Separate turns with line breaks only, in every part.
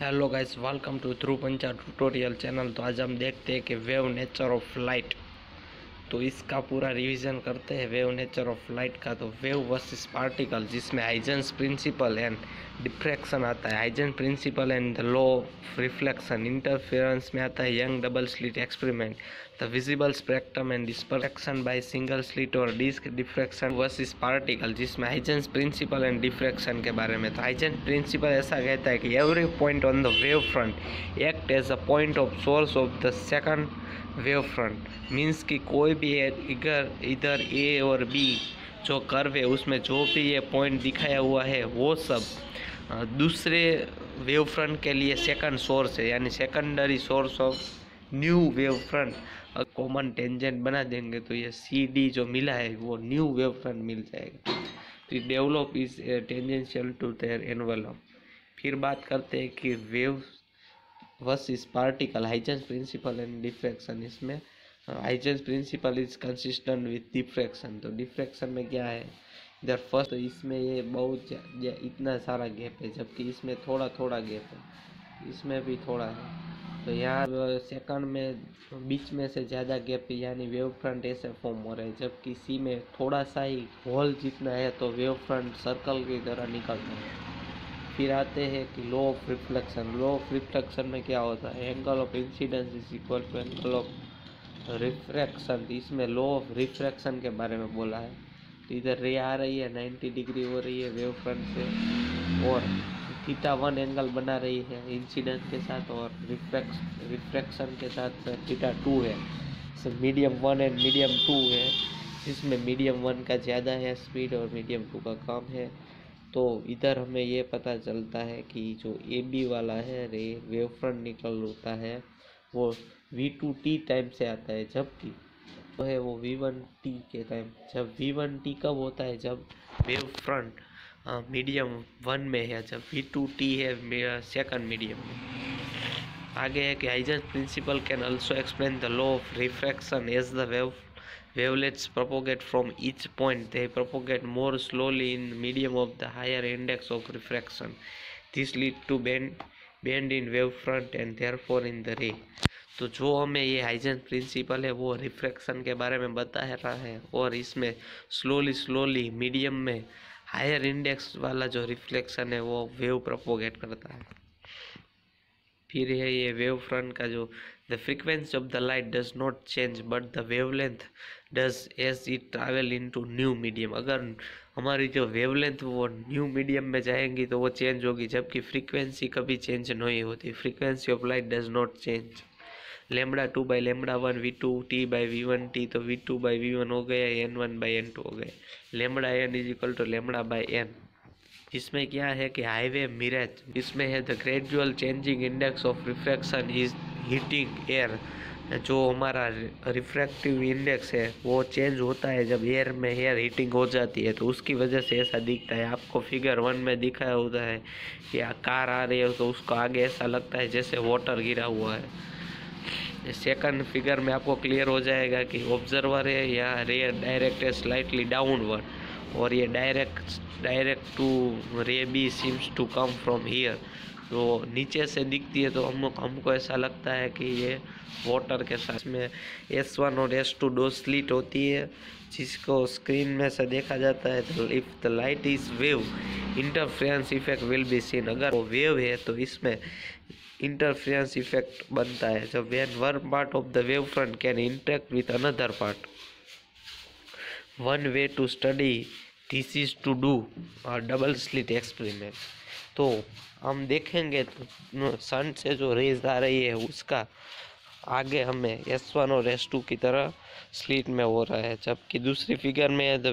Hello guys, welcome to ध्रुव पंचा tutorial channel. तो आज हम देखते हैं कि वेव नेचर ऑफ लाइट। तो इसका पूरा रिवीजन करते हैं वेव नेचर ऑफ लाइट का। तो वेव वर्सेस पार्टिकल, जिसमें हाइजेंस प्रिंसिपल एंड डिफ्रैक्शन आता है। Huygens principle and the law of reflection. Interference में आता है Young double slit experiment, the visible spectrum and dispersion by single slit और disc diffraction versus particle, जिसमें Huygens principle and diffraction के बारे में। तो हाइजेंस प्रिंसिपल ऐसा कहता है कि every point on the wave front act as a point of source of the second wave front. Means कि कोई भी इधर ए और बी जो कर्व है उसमें जो भी ये पॉइंट दिखाया हुआ है वो सब दूसरे वेव फ्रंट के लिए सेकंड सोर्स है, यानी secondary source of new wave front. Common tangent बना देंगे तो ये सी डी जो मिला है वो न्यू वेव फ्रंट मिल जाएगा। तो develop is tangential to their envelope. फिर बात करते हैं कि wave versus particle, Huygens principle and diffraction. इसमें Huygens principle is consistent with diffraction. तो डिफ्रैक्शन में क्या है, इधर फर्स्ट तो इसमें ये बहुत इतना सारा गैप है, जबकि इसमें थोड़ा थोड़ा गैप है, इसमें भी थोड़ा है। तो यहाँ सेकंड में बीच में से ज़्यादा गैप है, यानी वेव फ्रंट ऐसे फॉर्म हो रहा है, जबकि सी में थोड़ा सा ही होल जितना है तो वेव फ्रंट सर्कल की तरह निकलता है। फिर आते हैं कि law of reflection. Law of reflection में क्या होता है, angle of incidence is equal to angle of refraction. इसमें लॉ ऑफ रिफ्रैक्शन के बारे में बोला है। तो इधर रे आ रही है 90 डिग्री हो रही है वेव फ्रंट से, और θ1 एंगल बना रही है इंसिडेंस के साथ, और रिफ्रैक्शन के साथ θ2 है। मीडियम 1 एंड मीडियम 2 है, जिसमें मीडियम 1 का ज़्यादा है स्पीड और मीडियम 2 का कम है। तो इधर हमें ये पता चलता है कि जो ए बी वाला है रे वेव फ्रंट निकल होता है वो V2T टाइम से आता है, जबकि तो है वो V1T के टाइम। जब V1T कब होता है, जब वेव फ्रंट मीडियम 1 में है, जब V2T है मेरा सेकंड मीडियम में। आगे है कि Huygens principle can also explain the law of refraction as the wavelets propagate from each point. They propagate more slowly in medium of the higher index of refraction. This lead to bend in wavefront and therefore in the ray. तो जो हमें ये Huygens principal है वो refraction के बारे में बता रहा है, और इसमें स्लोली मीडियम में हायर इंडेक्स वाला जो रिफ्लेक्शन है वो वेव प्रोपोगेट करता है। फिर है ये वेव फ्रंट का जो the frequency of the light does not change but the wavelength does as it travel into new medium. अगर हमारी जो वेवलेंथ वो न्यू मीडियम में जाएंगी तो वो चेंज होगी, जबकि फ्रीक्वेंसी कभी चेंज नहीं होती। Frequency of light does not change. λ2 by λ1 V2T by V1T, तो V2 बाई V1 हो गया, N1 बाई N2 हो गए। λn is equal to λ by n। इसमें क्या है कि हाईवे मिरर, इसमें है the gradual changing index of refraction is heating air. जो हमारा रिफ्रैक्टिव इंडेक्स है वो चेंज होता है जब एयर में एयर हीटिंग हो जाती है, तो उसकी वजह से ऐसा दिखता है। आपको फिगर 1 में दिखाया होता है कि कार आ रही है तो उसको आगे ऐसा लगता है जैसे वाटर गिरा हुआ है। सेकंड फिगर में आपको क्लियर हो जाएगा कि ऑब्जर्वर है या रे डायरेक्ट है स्लाइटली डाउनवर्ड, और ये direct to ray B seems to come from here. तो नीचे से दिखती है तो हमको ऐसा लगता है कि ये वाटर के साथ में S1 और S2 दो स्लिट होती है, जिसको स्क्रीन में से देखा जाता है। If the light is wave interference effect will be seen. अगर वो वेव है तो इसमें इंटरफेरेंस इफेक्ट बनता है, जब when one part of the wave front can interact with another part. One way to study this is to do double slit experiment. तो हम देखेंगे तो सन से जो रेज आ रही है उसका आगे हमें S1 और S2 की तरह स्लिट में हो रहा है, जबकि दूसरी फिगर में है the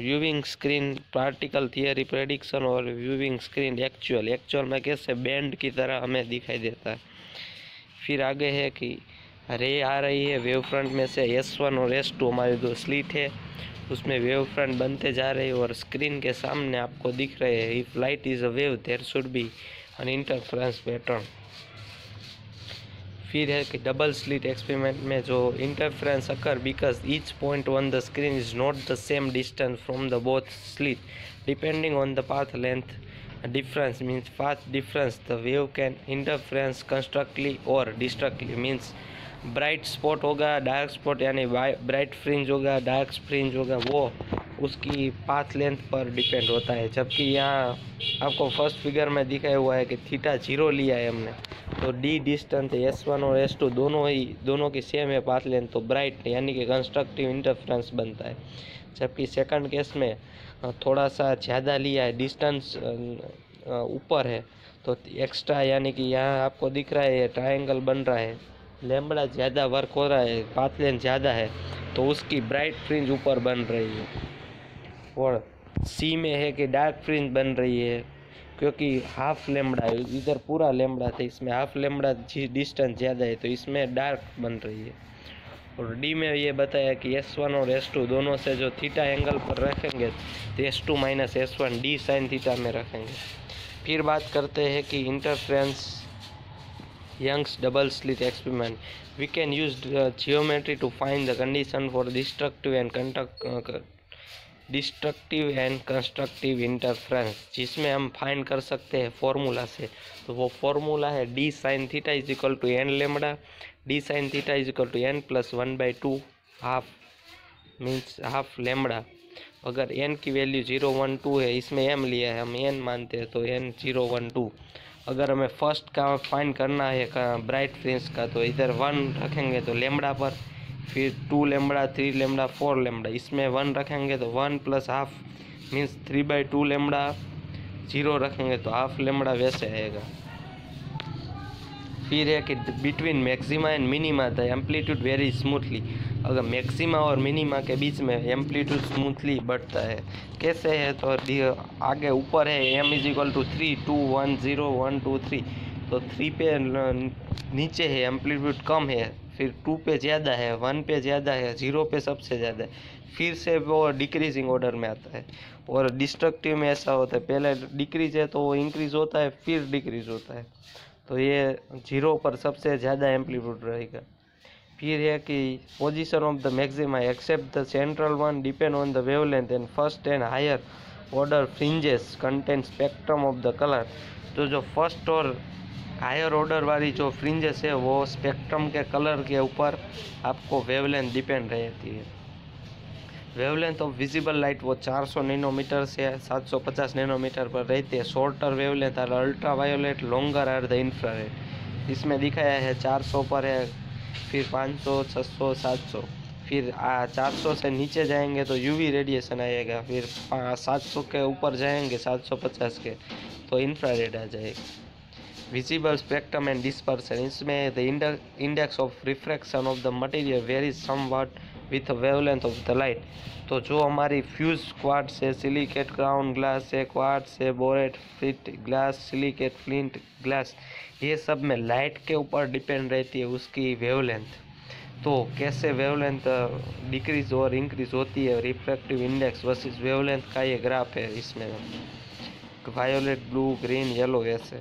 viewing screen particle theory prediction और व्यूइंग स्क्रीन एक्चुअल में कैसे बैंड की तरह हमें दिखाई देता है। फिर आगे है कि रे आ रही है वेव फ्रंट में से, S1 और S2 हमारे दो स्लिट है, उसमें वेव फ्रंट बनते जा रहे हैं और स्क्रीन के सामने आपको दिख रहे हैं if light is a wave there should be an interference pattern. फिर है कि डबल स्लिट एक्सपेरिमेंट में जो interference occur because each point on the screen is not the same distance from the both slit depending on the path length difference means fast difference. The wave can interference constructively or destructively means bright spot होगा, dark spot यानी bright fringe होगा, dark fringe होगा, वो उसकी path length पर depend होता है। जबकि यहाँ आपको फर्स्ट फिगर में दिखाया हुआ है कि थीटा 0 लिया है हमने, तो डी डिस्टेंस S1 और S2 दोनों की सेम है पाथ लेंथ, तो ब्राइट यानी कि कंस्ट्रक्टिव इंटरफ्रेंस बनता है। जबकि सेकंड केस में थोड़ा सा ज़्यादा लिया है, डिस्टेंस ऊपर है, तो एक्स्ट्रा यानी कि यहाँ आपको दिख रहा है ट्रायंगल बन रहा है, लैम्बडा ज़्यादा वर्क हो रहा है, पाथ लेंथ ज़्यादा है, तो उसकी ब्राइट फ्रिंज ऊपर बन रही है। और सी में है कि डार्क फ्रिंज बन रही है, क्योंकि हाफ लैम्बडा है, इधर पूरा लैम्बडा था, इसमें हाफ लैम्बडा डिस्टेंस ज़्यादा है, तो इसमें डार्क बन रही है। और डी में ये बताया कि S1 और S2 दोनों से जो थीटा एंगल पर रखेंगे तो S2 minus S1 D sine theta में रखेंगे। फिर बात करते हैं कि interference Young's double slit experiment. We can use geometry to find the condition for destructive and constructive interference, जिसमें हम फाइंड कर सकते हैं फॉर्मूला से। तो वो फॉर्मूला है d sine theta is equal to n lambda, d sine theta is equal to n plus 1/2 half means half lambda. अगर एन की वैल्यू 0, 1, 2 है, इसमें एम लिया है, हम एन मानते हैं, तो एन 0, 1, 2। अगर हमें फर्स्ट का फाइंड करना है ब्राइट फ्रिंज का, तो इधर 1 रखेंगे तो लेमडा पर, फिर 2 लेमडा, 3 लेमडा, 4 लेमडा, इसमें 1 रखेंगे तो 1 प्लस हाफ मीन्स 3/2 लेमडा, 0 रखेंगे तो हाफ लेमडा, वैसे आएगा। फिर है कि between maxima and minima the amplitude very smoothly. अगर मैक्सिमा और मिनिमा के बीच में एम्पलीट्यूड स्मूथली बढ़ता है, कैसे है, तो आगे ऊपर है m इज इक्वल टू 3, 2, 1, 0, 1, 2, 3, तो 3 पे नीचे है, एम्पलीट्यूड कम है, फिर 2 पे ज़्यादा है, 1 पे ज़्यादा है, 0 पे सबसे ज़्यादा है, फिर से वो डिक्रीजिंग ऑर्डर में आता है। और डिस्ट्रक्टिव में ऐसा होता है, पहले डिक्रीज है तो वो इंक्रीज होता है, फिर डिक्रीज होता है, तो ये 0 पर सबसे ज़्यादा एम्पलीट्यूड रहेगा। फिर है कि position of the maxima except the central one depend on the wavelength and first and higher order fringes contain spectrum of the colour. तो जो फर्स्ट और हायर ऑर्डर वाली जो फ्रिंजेस है, वो स्पेक्ट्रम के कलर के ऊपर आपको वेवलेंथ डिपेंड रहती है। वेवलेंथ ऑफ विजिबल लाइट वो 400 नैनोमीटर से 750 नैनोमीटर पर रहती है। Shorter wavelength are ultraviolet, longer are the infrared. इसमें दिखाया है 400 पर है, फिर 500, 600, 700, फिर 400 से नीचे जाएंगे तो यूवी रेडिएशन आएगा, फिर 700 के ऊपर जाएंगे 750 के तो इंफ्रारेड आ जाएगा। विजिबल स्पेक्ट्रम एंड डिस्पर्सन, इसमें the index of refraction of the material varies somewhat with wavelength of the light. तो जो हमारी फ्यूज क्वार्ट्ज है, सिलिकेट क्राउन ग्लास है, क्वार्ट्ज है, borate fleet glass, silicate flint glass, ये सब में लाइट के ऊपर डिपेंड रहती है उसकी वेवलेंथ। तो कैसे वेवलेंथ डिक्रीज और इंक्रीज होती है, रिफ्रैक्टिव इंडेक्स वर्सेस वेवलेंथ का ये ग्राफ है, इसमें वायोलेट, ब्लू, ग्रीन, येलो ऐसे।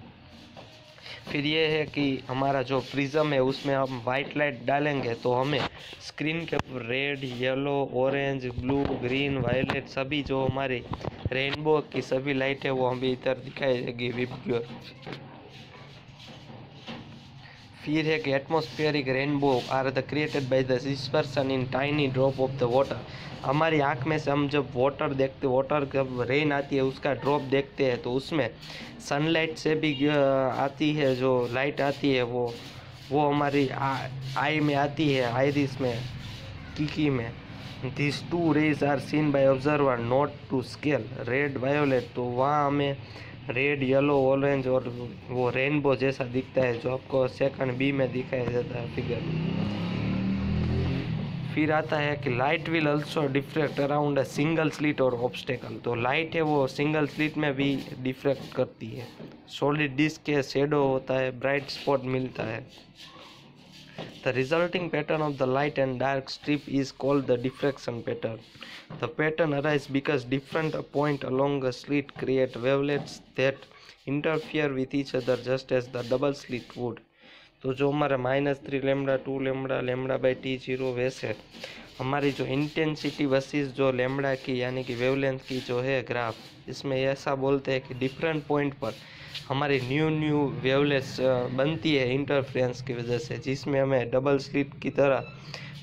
फिर ये है कि हमारा जो प्रिज्म है उसमें हम वाइट लाइट डालेंगे तो हमें स्क्रीन के ऊपर red, yellow, orange, blue, green, violet सभी जो हमारी रेनबो की सभी लाइट है वो हमें इधर दिखाई देगी विबग्योर। फिर है कि atmospheric rainbow are the created by the dispersion in tiny drop of the water. हमारी आँख में से हम जब वाटर देखते, वाटर जब रेन आती है उसका ड्रॉप देखते हैं, तो उसमें सनलाइट से भी आती है, जो लाइट आती है वो हमारी आई में आती है, आइरिस में, कीकी में। This two rays are seen by observer not to scale red, violet, तो वहाँ हमें रेड, येलो, ऑरेंज और वो रेनबो जैसा दिखता है, जो आपको सेकंड बी में दिखाया जाता है फिगर। फिर आता है कि light will also diffract around a single slit और ऑब्स्टेकल। तो लाइट है वो सिंगल स्लिट में भी डिफ्रेक्ट करती है। सॉलिड डिस्क के शेडो होता है, ब्राइट स्पॉट मिलता है। The resulting pattern of the light and dark strip is called the diffraction pattern. The pattern arises because different points along a slit create wavelets that interfere with each other just as the double slit would. तो जो हमारा -3 lambda, 2 lambda, lambda by T0 वैसे हमारी जो intensity versus जो lambda की यानी कि वेवलेंथ की जो है ग्राफ, इसमें ऐसा बोलते हैं कि डिफरेंट पॉइंट पर हमारी न्यू वेवलेंथ बनती है इंटरफ्रेंस की वजह से, जिसमें हमें डबल स्लिट की तरह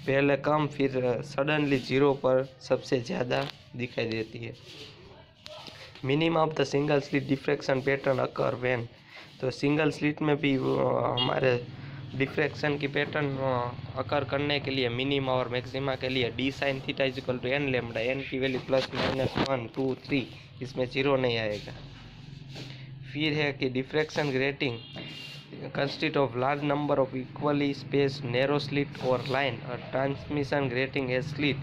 पहले कम फिर सडनली जीरो पर सबसे ज़्यादा दिखाई देती है। Minimum of the single slit diffraction pattern occur when, तो सिंगल स्लिट में भी हमारे डिफ्रैक्शन की पैटर्न अकर करने के लिए मिनिमा और मैक्सिमा के लिए d sine theta is equal to n lambda, n की वैल्यू +-1 2 3, इसमें जीरो नहीं आएगा। फिर है कि diffraction grating consist of large number of equally space narrow slit और line, transmission grating as slit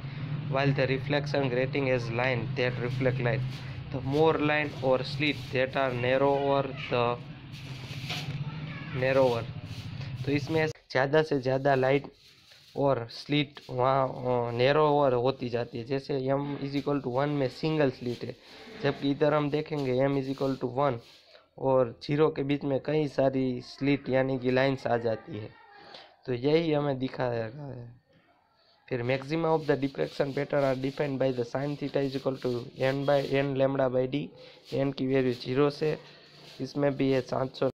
while the reflection grating is line that reflect light. The more line or slit that are narrower the narrower, तो इसमें ज़्यादा से ज़्यादा light और slit वहाँ narrower होती जाती है। जैसे m=1 में सिंगल स्लिट है, जबकि इधर हम देखेंगे m=1 और 0 के बीच में कई सारी स्लिट यानी कि लाइंस आ जाती है। तो यही हमें दिखाया गया है। फिर maxima of the diffraction pattern are defined by the sine theta is equal to n/n lambda by d, n की वैल्यू 0 से, इसमें भी है 700